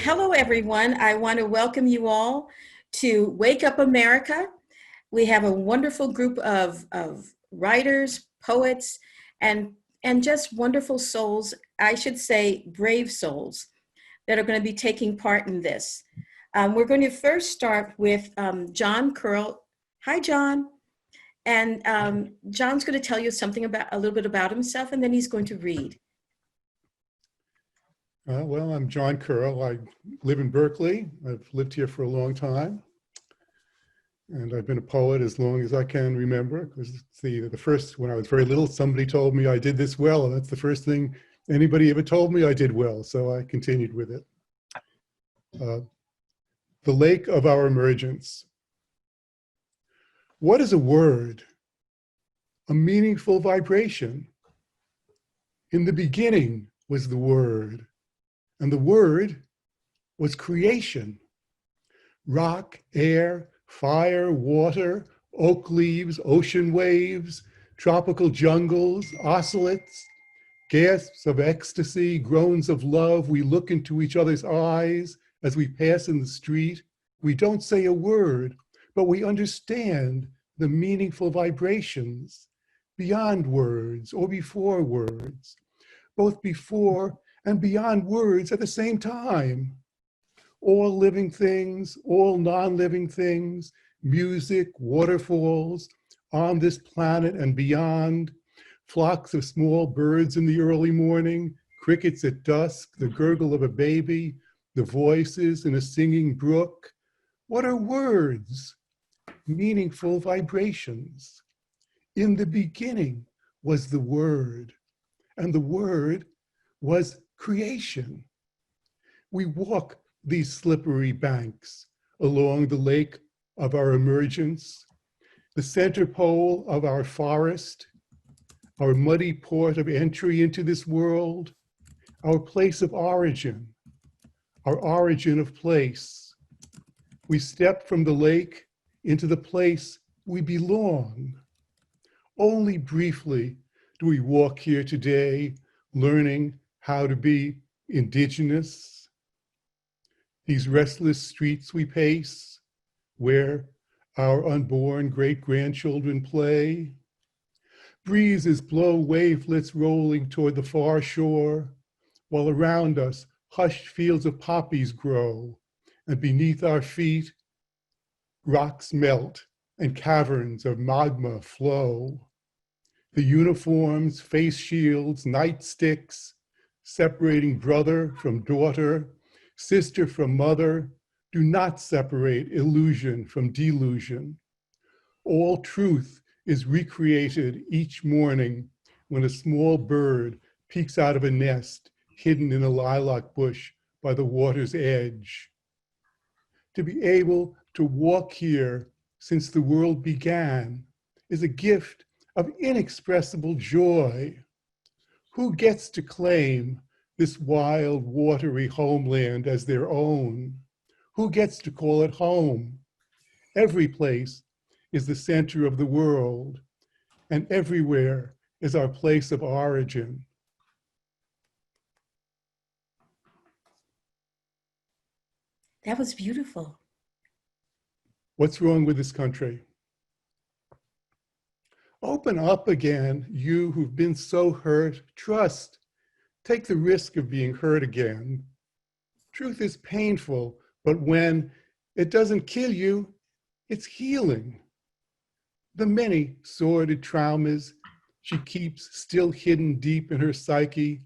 Hello, everyone. I want to welcome you all to Wake Up America. We have a wonderful group of writers, poets, and just wonderful souls, I should say brave souls, that are going to be taking part in this. We're going to first start with John Curl. Hi, John. And John's going to tell you something about a little bit about himself, and then he's going to read. Well, I'm John Curl. I live in Berkeley. I've lived here for a long time. And I've been a poet as long as I can remember, because the first, when I was very little, somebody told me I did this well, and that's the first thing anybody ever told me I did well, so I continued with it. The lake of our emergence. What is a word? A meaningful vibration. In the beginning was the word. And the word was creation. Rock, air, fire, water, oak leaves, ocean waves, tropical jungles, ocelots, gasps of ecstasy, groans of love. We look into each other's eyes as we pass in the street. We don't say a word, but we understand the meaningful vibrations beyond words or before words, both before and beyond words at the same time. All living things, all non-living things, music, waterfalls, on this planet and beyond, flocks of small birds in the early morning, crickets at dusk, the gurgle of a baby, the voices in a singing brook. What are words? Meaningful vibrations. In the beginning was the word, and the word was creation. We walk these slippery banks along the lake of our emergence, the center pole of our forest, our muddy port of entry into this world, our place of origin, our origin of place. We step from the lake into the place we belong. Only briefly do we walk here today, learning how to be indigenous. These restless streets we pace, where our unborn great-grandchildren play. Breezes blow wavelets rolling toward the far shore, while around us hushed fields of poppies grow, and beneath our feet, rocks melt and caverns of magma flow. The uniforms, face shields, nightsticks, separating brother from daughter, sister from mother, do not separate illusion from delusion. All truth is recreated each morning when a small bird peeks out of a nest hidden in a lilac bush by the water's edge. To be able to walk here since the world began is a gift of inexpressible joy. Who gets to claim this wild, watery homeland as their own? Who gets to call it home? Every place is the center of the world, and everywhere is our place of origin. That was beautiful. What's wrong with this country? Open up again, you who've been so hurt. Trust. Take the risk of being hurt again. Truth is painful, but when it doesn't kill you, it's healing. The many sordid traumas she keeps still hidden deep in her psyche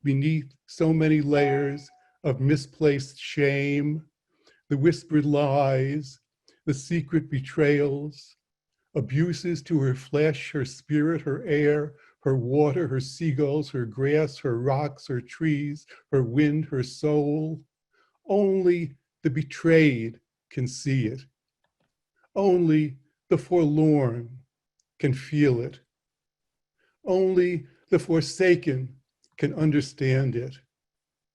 beneath so many layers of misplaced shame, the whispered lies, the secret betrayals, abuses to her flesh, her spirit, her air, her water, her seagulls, her grass, her rocks, her trees, her wind, her soul. Only the betrayed can see it. Only the forlorn can feel it. Only the forsaken can understand it.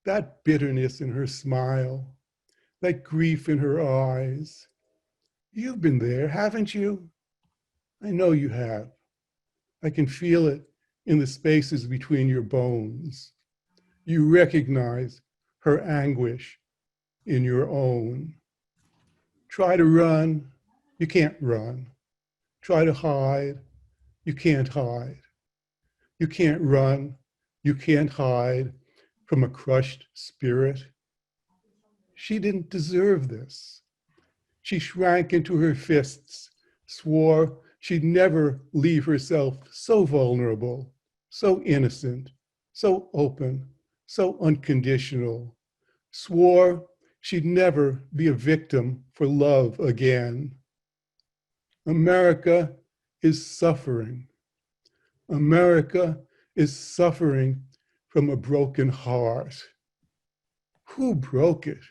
That bitterness in her smile, that grief in her eyes. You've been there, haven't you? I know you have. I can feel it in the spaces between your bones. You recognize her anguish, in your own. Try to run, you can't run. Try to hide, you can't hide. You can't run, you can't hide from a crushed spirit. She didn't deserve this. She shrank into her fists, swore she'd never leave herself so vulnerable, so innocent, so open, so unconditional, swore she'd never be a victim for love again. America is suffering. America is suffering from a broken heart. Who broke it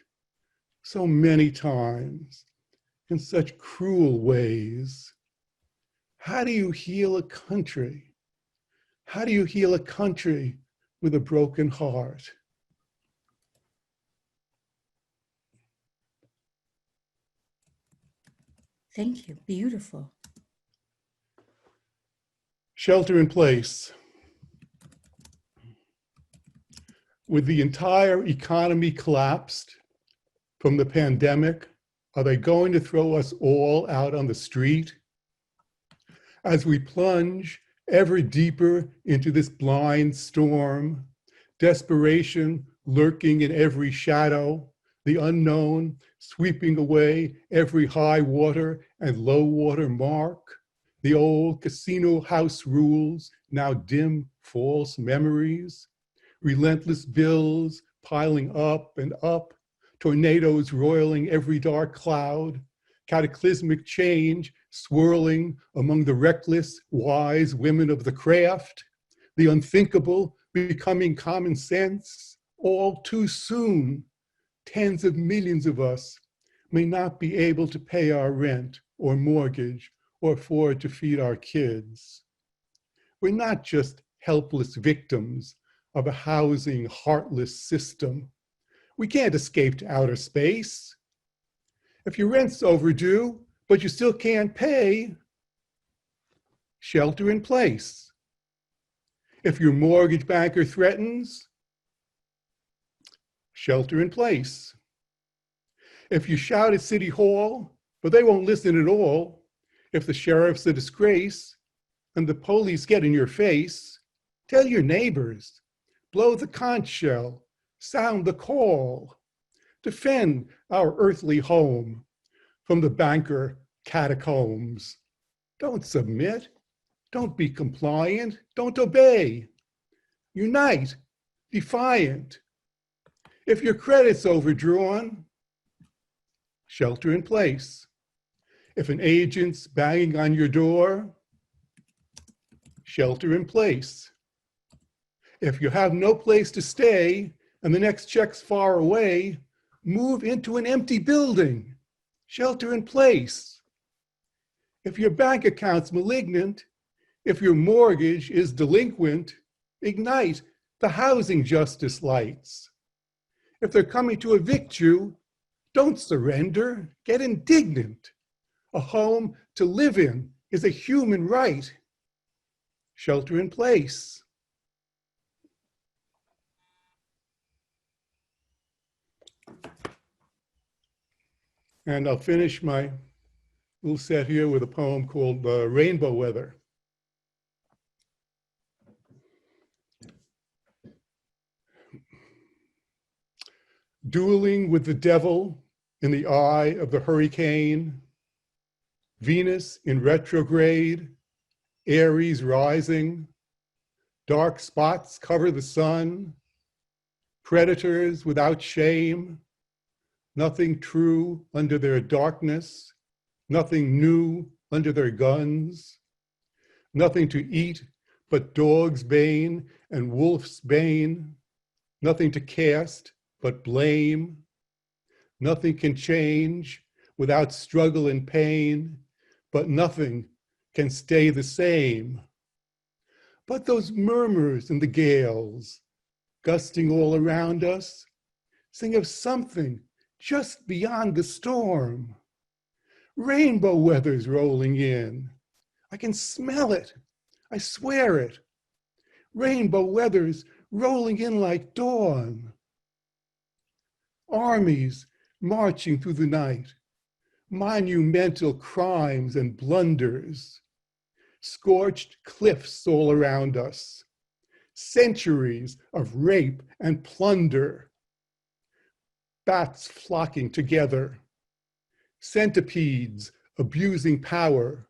so many times in such cruel ways? How do you heal a country? How do you heal a country with a broken heart? Thank you. Beautiful. Shelter in place. With the entire economy collapsed from the pandemic, are they going to throw us all out on the street? As we plunge ever deeper into this blind storm, desperation lurking in every shadow, the unknown sweeping away every high water and low water mark, the old casino house rules, now dim false memories, relentless bills piling up and up, tornadoes roiling every dark cloud, cataclysmic change swirling among the reckless, wise women of the craft, the unthinkable becoming common sense, all too soon. Tens of millions of us may not be able to pay our rent or mortgage or afford to feed our kids. We're not just helpless victims of a housing heartless system. We can't escape to outer space. If your rent's overdue, but you still can't pay, shelter in place. If your mortgage banker threatens, shelter in place. If you shout at City Hall, but they won't listen at all, if the sheriff's a disgrace and the police get in your face, tell your neighbors, blow the conch shell, sound the call, defend our earthly home from the banker catacombs. Don't submit, don't be compliant, don't obey. Unite, defiant. If your credit's overdrawn, shelter in place. If an agent's banging on your door, shelter in place. If you have no place to stay and the next check's far away, move into an empty building, shelter in place. If your bank account's malignant, if your mortgage is delinquent, ignite the housing justice lights. If they're coming to evict you, don't surrender, get indignant. A home to live in is a human right. Shelter in place. And I'll finish my little set here with a poem called Rainbow Weather. Dueling with the devil in the eye of the hurricane, Venus in retrograde, Aries rising, dark spots cover the sun, predators without shame, nothing true under their darkness, nothing new under their guns, nothing to eat but dog's bane and wolf's bane, nothing to cast but blame, nothing can change without struggle and pain, but nothing can stay the same. But those murmurs in the gales, gusting all around us, sing of something just beyond the storm. Rainbow weather's rolling in. I can smell it. I swear it. Rainbow weather's rolling in like dawn. Armies marching through the night, monumental crimes and blunders, scorched cliffs all around us, centuries of rape and plunder, bats flocking together, centipedes abusing power,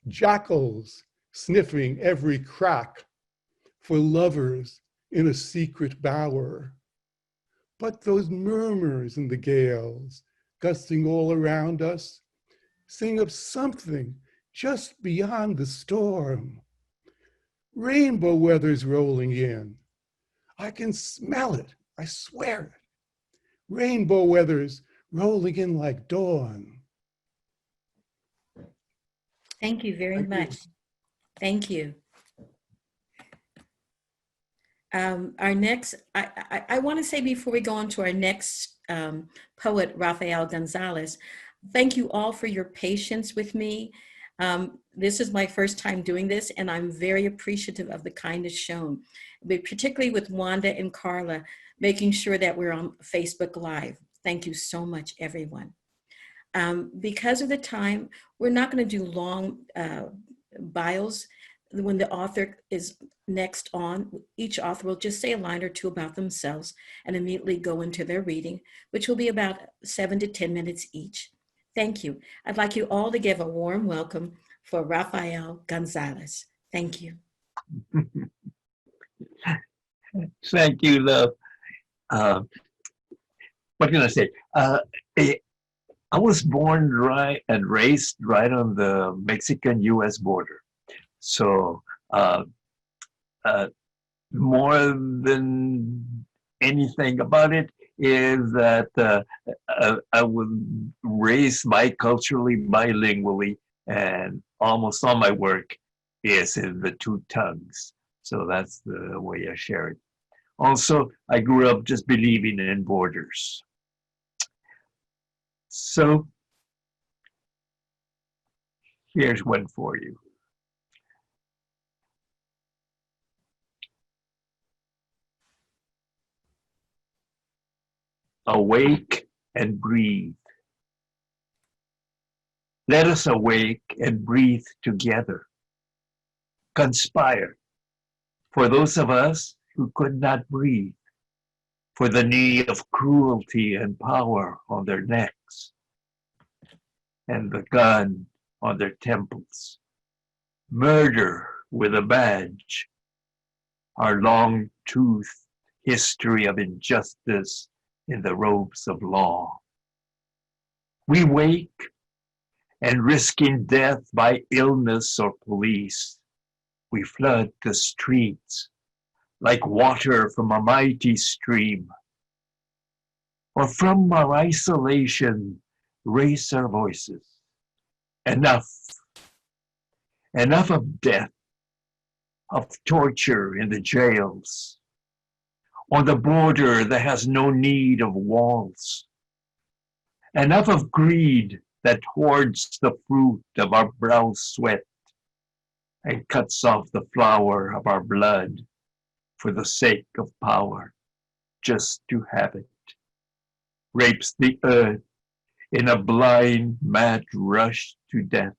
jackals sniffing every crack for lovers in a secret bower. But those murmurs in the gales, gusting all around us, sing of something just beyond the storm. Rainbow weather's rolling in. I can smell it, I swear it. Rainbow weather's rolling in like dawn. Thank you very much. Thank you. Our next, I want to say before we go on to our next poet, Rafael Gonzalez, thank you all for your patience with me. This is my first time doing this, and I'm very appreciative of the kindness shown, but particularly with Wanda and Carla, making sure that we're on Facebook Live. Thank you so much, everyone. Because of the time, we're not going to do long bios. When the author is next on, each author will just say a line or two about themselves and immediately go into their reading, which will be about 7 to 10 minutes each. Thank you. I'd like you all to give a warm welcome for Rafael Gonzalez. Thank you. Thank you, love. What can I say? I was born right and raised right on the Mexican-U.S. border. So more than anything about it is that I was raised biculturally, bilingually, and almost all my work is in the two tongues. So that's the way I share it. Also, I grew up just believing in borders. So here's one for you. Awake and breathe. Let us awake and breathe together. Conspire for those of us who could not breathe, for the knee of cruelty and power on their necks, and the gun on their temples. Murder with a badge, our long-toothed history of injustice in the robes of law. We wake and risking death by illness or police, we flood the streets like water from a mighty stream. Or from our isolation, raise our voices. Enough. Enough of death, of torture in the jails. On the border that has no need of walls. Enough of greed that hoards the fruit of our brow sweat and cuts off the flower of our blood for the sake of power, just to have it. Rapes the earth in a blind, mad rush to death.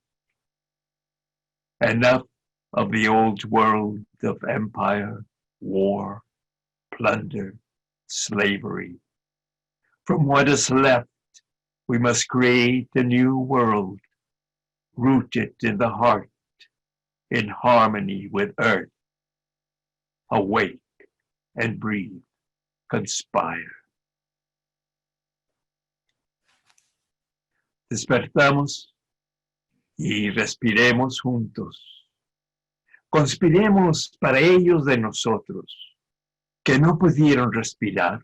Enough of the old world of empire, war, plunder, slavery. From what is left, we must create a new world, rooted in the heart, in harmony with earth. Awake and breathe, conspire. Despertamos y respiremos juntos. Conspiremos para ellos de nosotros, que no pudieron respirar,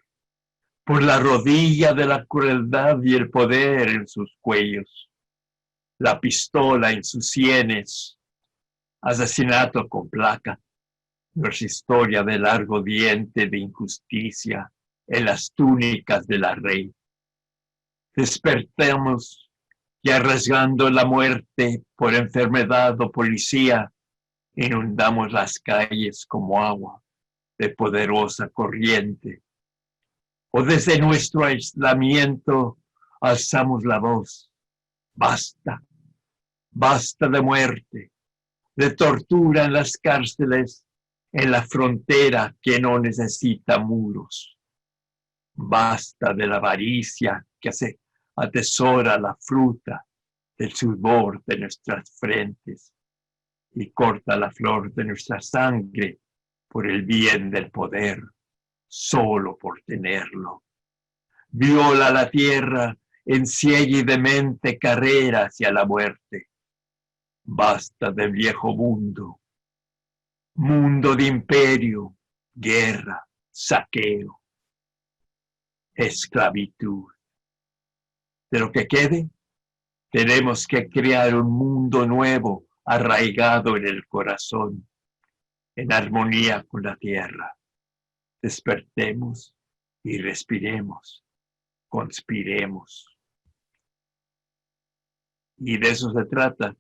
por la rodilla de la crueldad y el poder en sus cuellos, la pistola en sus sienes, asesinato con placa, nuestra historia de largo diente de injusticia en las túnicas de la rey. Despertemos y arriesgando la muerte por enfermedad o policía, inundamos las calles como agua de poderosa corriente. o desde nuestro aislamiento alzamos la voz. Basta, basta de muerte, de tortura en las cárceles, en la frontera que no necesita muros. Basta de la avaricia que se atesora la fruta del sudor de nuestras frentes y corta la flor de nuestra sangre por el bien del poder, solo por tenerlo. Viola la tierra, enciega y demente carrera hacia la muerte. Basta del viejo mundo, mundo de imperio, guerra, saqueo, esclavitud. De lo que quede, tenemos que crear un mundo nuevo, arraigado en el corazón, en armonía con la tierra. Despertemos y respiremos, conspiremos. Y de eso se trata,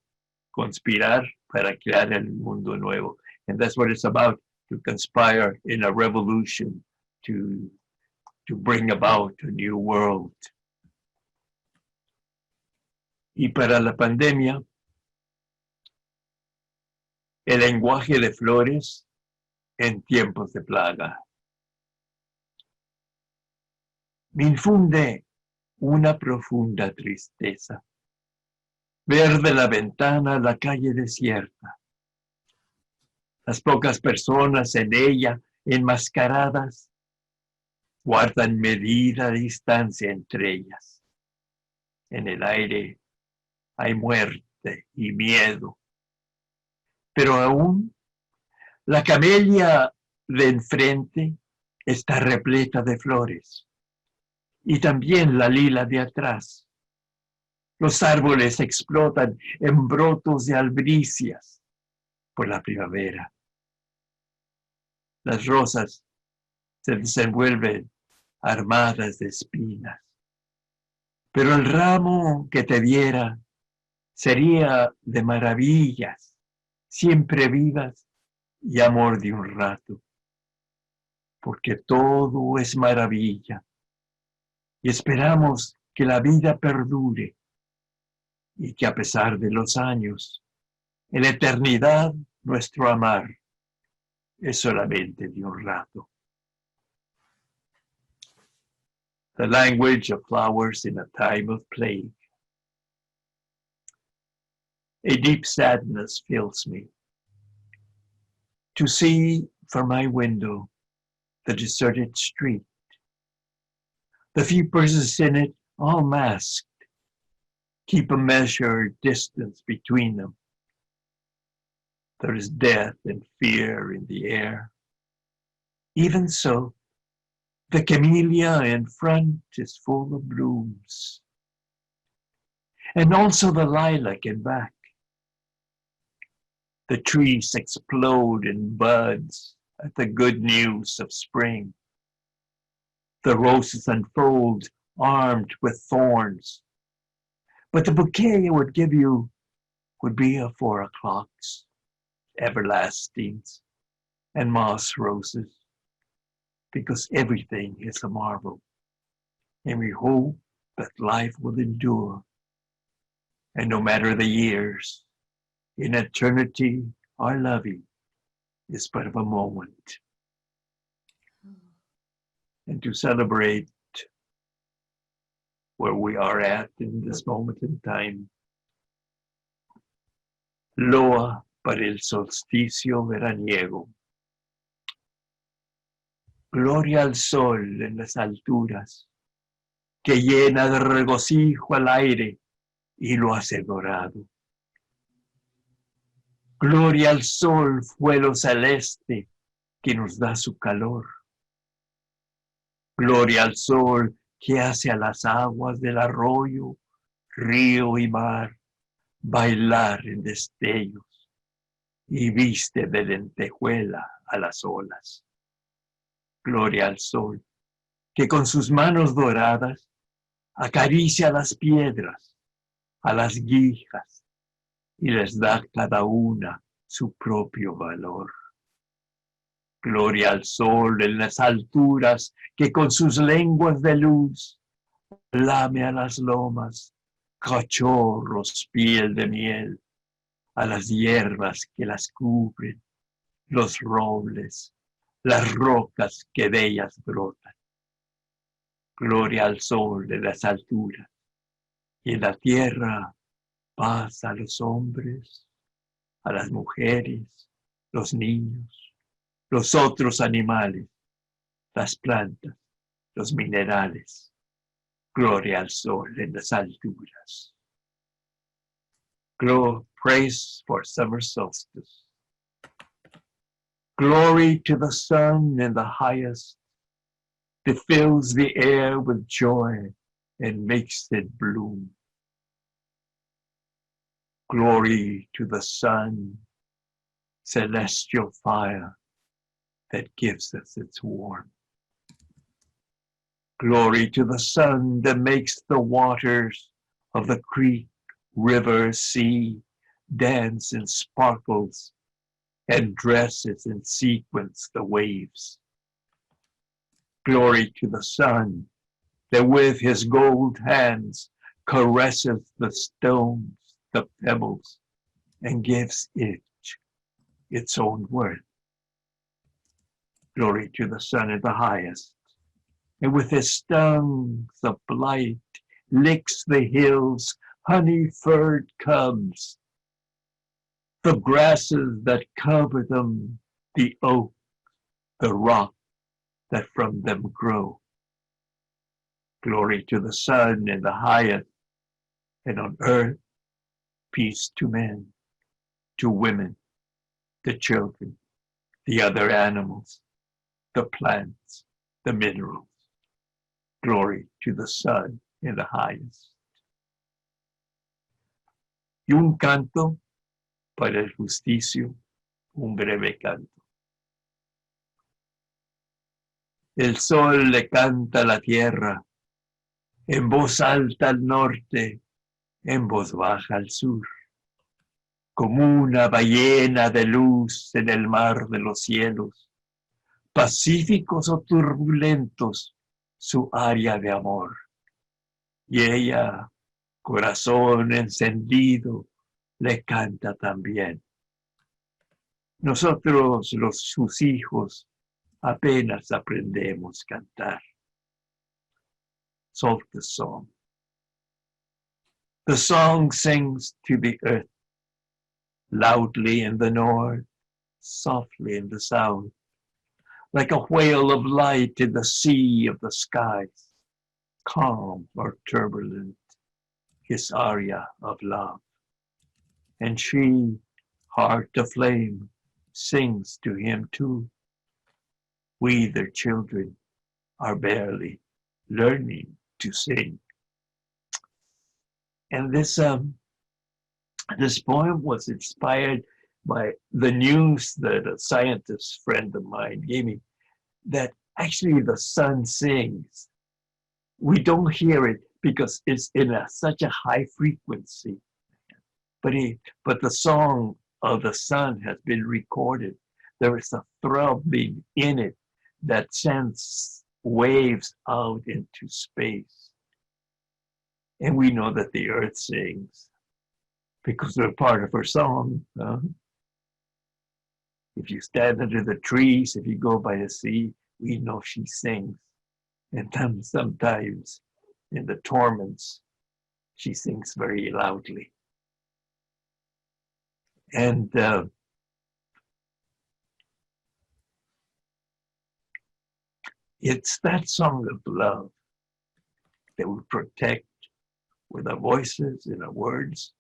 conspirar para crear el mundo nuevo. And that's what it's about, to conspire in a revolution, to bring about a new world. Y para la pandemia, el lenguaje de flores en tiempos de plaga. Me infunde una profunda tristeza. Ver de la ventana la calle desierta. Las pocas personas en ella, enmascaradas, guardan medida distancia entre ellas. En el aire hay muerte y miedo. Pero aún la camelia de enfrente está repleta de flores. Y también la lila de atrás. Los árboles explotan en brotos de albricias por la primavera. Las rosas se desenvuelven armadas de espinas. Pero el ramo que te diera sería de maravillas, siempre vivas y amor de un rato. Porque todo es maravilla. Y esperamos que la vida perdure y que a pesar de los años, en la eternidad nuestro amar es solamente de un rato. The language of flowers in a time of plague. A deep sadness fills me to see from my window the deserted street, the few persons in it all masked, keep a measured distance between them. There is death and fear in the air. Even so, the camellia in front is full of blooms, and also the lilac in back. The trees explode in buds at the good news of spring. The roses unfold armed with thorns, but the bouquet I would give you would be of 4 o'clocks, everlastings, and moss roses, because everything is a marvel, and we hope that life will endure. And no matter the years, in eternity, our loving is but of a moment. And to celebrate where we are at in this moment in time, loa para el solsticio veraniego. Gloria al sol en las alturas, que llena de regocijo al aire y lo hace dorado. Gloria al sol, fuego celeste, que nos da su calor. Gloria al sol, que hace a las aguas del arroyo, río y mar bailar en destellos y viste de lentejuela a las olas. Gloria al sol, que con sus manos doradas acaricia las piedras, a las guijas, y les da cada una su propio valor. Gloria al sol en las alturas que con sus lenguas de luz lame a las lomas, cachorros piel de miel, a las hierbas que las cubren, los robles, las rocas que de ellas brotan. Gloria al sol de las alturas, y en la tierra paz a los hombres, a las mujeres, los niños, los otros animales, las plantas, los minerales. Gloria al sol en las alturas. Praise for summer solstice. Glory to the sun in the highest, that fills the air with joy and makes it bloom. Glory to the sun, celestial fire that gives us its warmth. Glory to the sun that makes the waters of the creek, river, sea dance in sparkles and dresses in sequins the waves. Glory to the sun that with his gold hands caresses the stones, the pebbles, and gives each its own worth. Glory to the sun at the highest, and with his tongues of light licks the hills' honey-furred cubs, the grasses that cover them, the oak, the rock that from them grow. Glory to the sun in the highest, and on earth peace to men, to women, the children, the other animals, the plants, the minerals. Glory to the sun in the highest. Y un canto para el justicio, un breve canto. El sol le canta a la tierra, en voz alta al norte, en voz baja al sur, como una ballena de luz en el mar de los cielos, pacíficos o turbulentos, su área de amor. Y ella, corazón encendido, le canta también. Nosotros, sus hijos, apenas aprendemos a cantar. Solstice song. The song sings to the earth, loudly in the north, softly in the south, like a whale of light in the sea of the skies, calm or turbulent, his aria of love. And she, heart aflame, sings to him too. We, their children, are barely learning to sing. And this poem was inspired by the news that a scientist friend of mine gave me, that actually the sun sings. We don't hear it because it's in such a high frequency. But the song of the sun has been recorded. There is a throbbing in it that sends waves out into space. And we know that the earth sings because they're part of her song. If you stand under the trees, if you go by the sea, we know she sings. And then sometimes in the torments, she sings very loudly. And it's that song of love that we protect with our voices and our words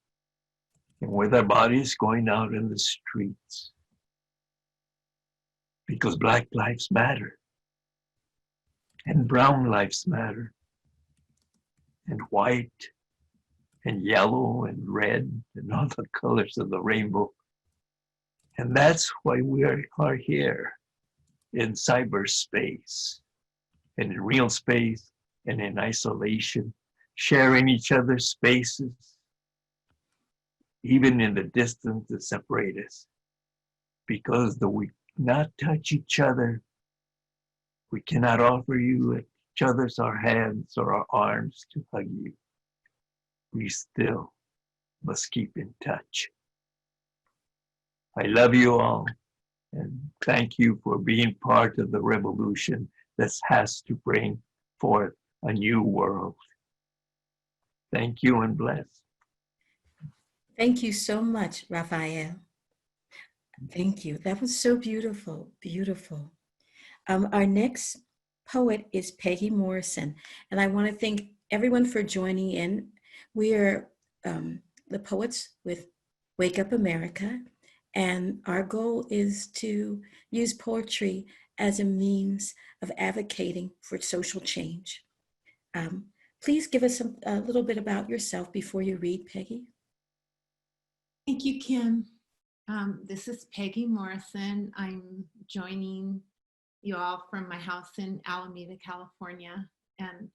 and with our bodies going out in the streets. Because Black lives matter, and brown lives matter, and white and yellow and red and all the colors of the rainbow. And that's why we are here in cyberspace, and in real space, and in isolation, sharing each other's spaces, even in the distance that separate us, because not touch each other. We cannot offer you each other's our hands or our arms to hug you. We still must keep in touch. I love you all, and thank you for being part of the revolution that has to bring forth a new world. Thank you and bless. Thank you so much, Rafael. Thank you. That was so beautiful, beautiful. Our next poet is Peggy Morrison, and I want to thank everyone for joining in. We are the poets with Wake Up America, and our goal is to use poetry as a means of advocating for social change. Please give us a little bit about yourself before you read, Peggy. Thank you, Kim. This is Peggy Morrison. I'm joining you all from my house in Alameda, California. And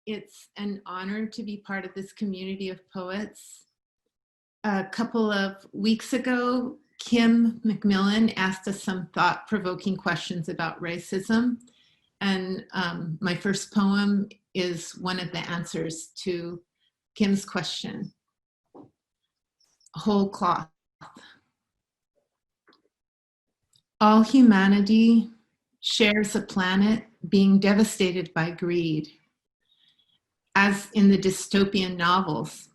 it's an honor to be part of this community of poets. A couple of weeks ago, Kim McMillan asked us some thought-provoking questions about racism. And my first poem is one of the answers to Kim's question. Whole cloth. All humanity shares a planet being devastated by greed. As in the dystopian novels,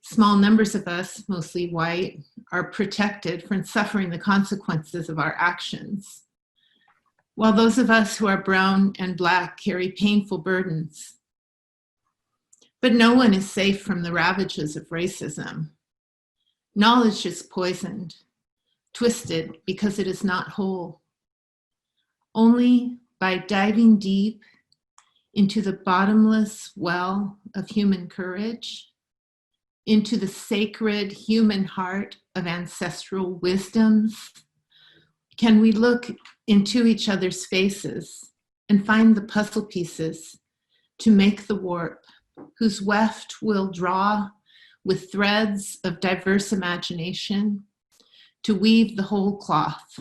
small numbers of us, mostly white, are protected from suffering the consequences of our actions, while those of us who are brown and black carry painful burdens. But no one is safe from the ravages of racism. Knowledge is poisoned, twisted because it is not whole. Only by diving deep into the bottomless well of human courage, into the sacred human heart of ancestral wisdoms, can we look into each other's faces and find the puzzle pieces to make the warp whose weft will draw with threads of diverse imagination to weave the whole cloth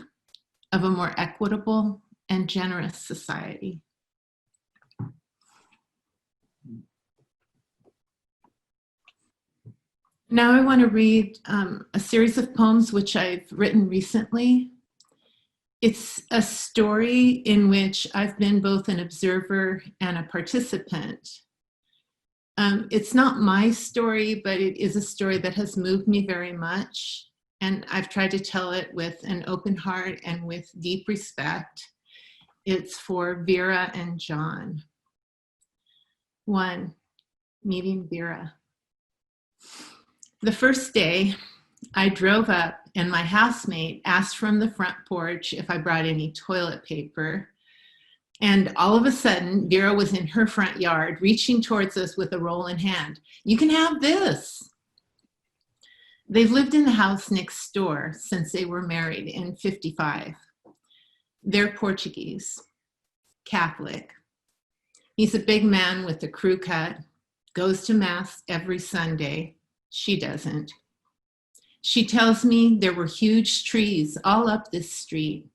of a more equitable and generous society. Now I want to read a series of poems which I've written recently. It's a story in which I've been both an observer and a participant. It's not my story, but it is a story that has moved me very much. And I've tried to tell it with an open heart and with deep respect. It's for Vera and John. 1, meeting Vera. The first day I drove up and my housemate asked from the front porch if I brought any toilet paper. And all of a sudden, Vera was in her front yard, reaching towards us with a roll in hand. You can have this. They've lived in the house next door since they were married in '55. They're Portuguese, Catholic. He's a big man with a crew cut, goes to mass every Sunday. She doesn't. She tells me there were huge trees all up this street,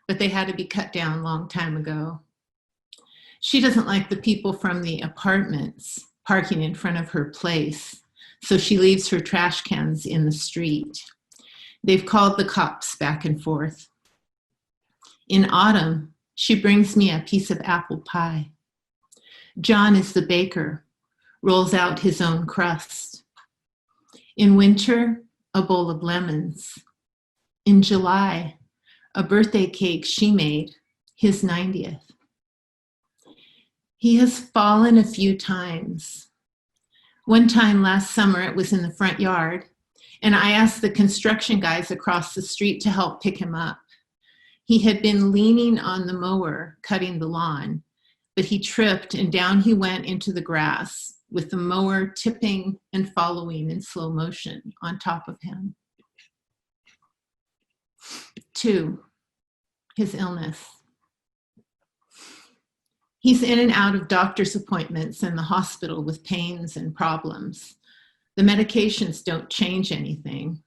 but they had to be cut down a long time ago. She doesn't like the people from the apartments parking in front of her place, so she leaves her trash cans in the street. They've called the cops back and forth. In autumn, she brings me a piece of apple pie. John is the baker, rolls out his own crust. In winter, a bowl of lemons. In July, a birthday cake she made, his 90th. He has fallen a few times. One time last summer, it was in the front yard, and I asked the construction guys across the street to help pick him up. He had been leaning on the mower, cutting the lawn, but he tripped and down he went into the grass, with the mower tipping and following in slow motion on top of him. 2, his illness. He's in and out of doctor's appointments and the hospital with pains and problems. The medications don't change anything.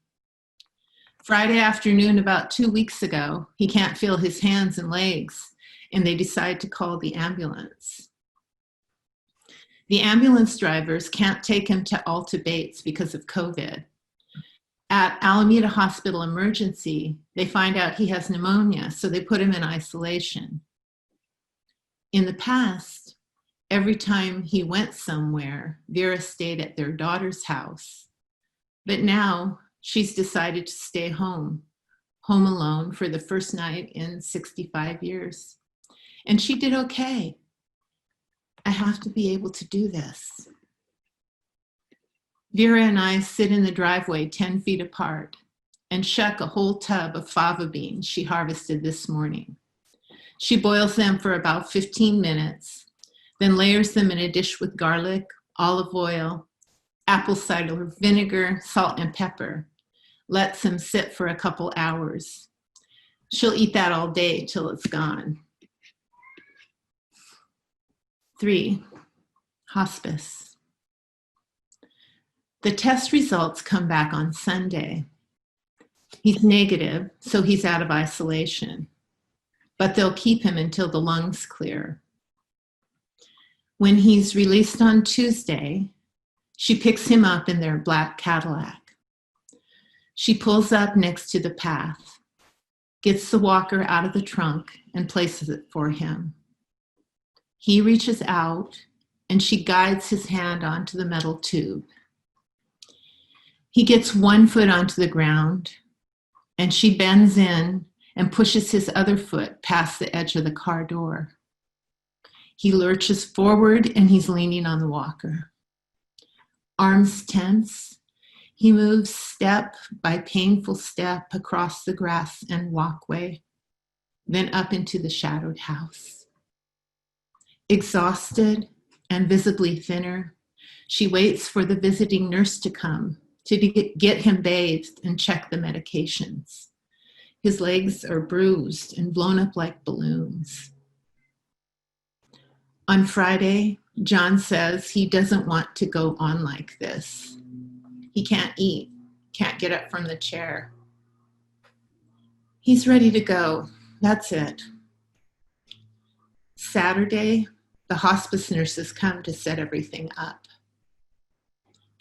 Friday afternoon, about 2 weeks ago, he can't feel his hands and legs, and they decide to call the ambulance. The ambulance drivers can't take him to Alta Bates because of COVID. At Alameda Hospital Emergency, they find out he has pneumonia, so they put him in isolation. In the past, every time he went somewhere, Vera stayed at their daughter's house. But now she's decided to stay home alone for the first night in 65 years. And she did okay. I have to be able to do this. Vera and I sit in the driveway 10 feet apart and shuck a whole tub of fava beans she harvested this morning. She boils them for about 15 minutes, then layers them in a dish with garlic, olive oil, apple cider vinegar, salt, and pepper. Lets them sit for a couple hours. She'll eat that all day till it's gone. 3, hospice. The test results come back on Sunday. He's negative, so he's out of isolation, but they'll keep him until the lungs clear. When he's released on Tuesday, she picks him up in their black Cadillac. She pulls up next to the path, gets the walker out of the trunk, and places it for him. He reaches out, and she guides his hand onto the metal tube. He gets one foot onto the ground, and she bends in and pushes his other foot past the edge of the car door. He lurches forward, and he's leaning on the walker. Arms tense, he moves step by painful step across the grass and walkway, then up into the shadowed house. Exhausted and visibly thinner, she waits for the visiting nurse to come to get him bathed and check the medications. His legs are bruised and blown up like balloons. On Friday, John says he doesn't want to go on like this. He can't eat, can't get up from the chair. He's ready to go. That's it. Saturday, the hospice nurses come to set everything up.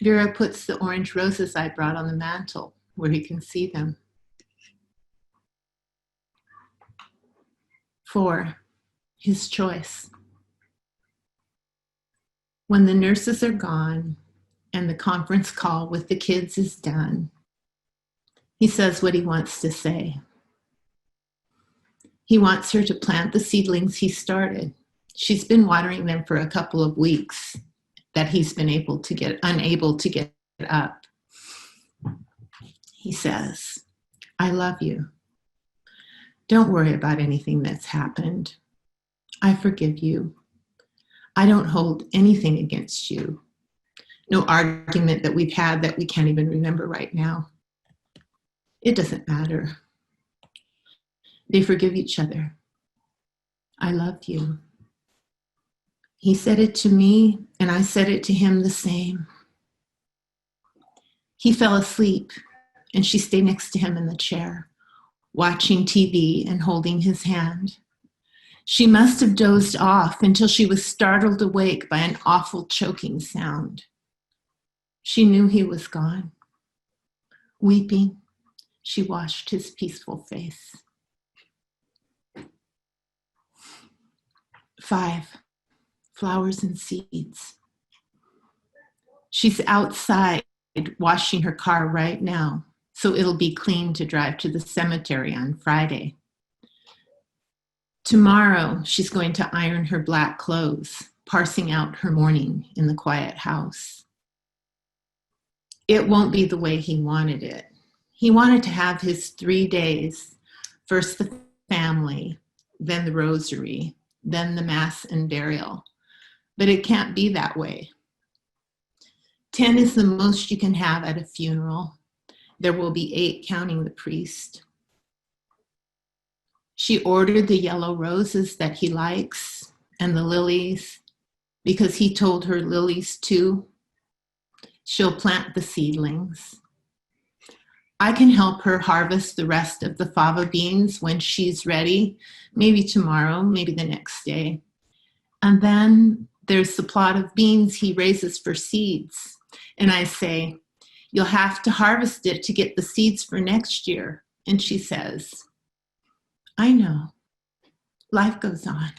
Vera puts the orange roses I brought on the mantle where he can see them. 4, his choice. When the nurses are gone and the conference call with the kids is done, he says what he wants to say. He wants her to plant the seedlings he started. She's been watering them for a couple of weeks that he's been unable to get up. He says, I love you. Don't worry about anything that's happened. I forgive you. I don't hold anything against you. No argument that we've had that we can't even remember right now. It doesn't matter. They forgive each other. I love you. He said it to me, and I said it to him the same. He fell asleep, and she stayed next to him in the chair, watching TV and holding his hand. She must have dozed off until she was startled awake by an awful choking sound. She knew he was gone. Weeping, she watched his peaceful face. 5, flowers and seeds. She's outside washing her car right now, so it'll be clean to drive to the cemetery on Friday. Tomorrow, she's going to iron her black clothes, parsing out her morning in the quiet house. It won't be the way he wanted it. He wanted to have his 3 days, first the family, then the rosary, then the mass and burial. But it can't be that way. 10 is the most you can have at a funeral. There will be 8 counting the priest. She ordered the yellow roses that he likes and the lilies because he told her lilies too. She'll plant the seedlings. I can help her harvest the rest of the fava beans when she's ready, maybe tomorrow, maybe the next day. And then there's the plot of beans he raises for seeds. And I say, you'll have to harvest it to get the seeds for next year. And she says, I know. Life goes on.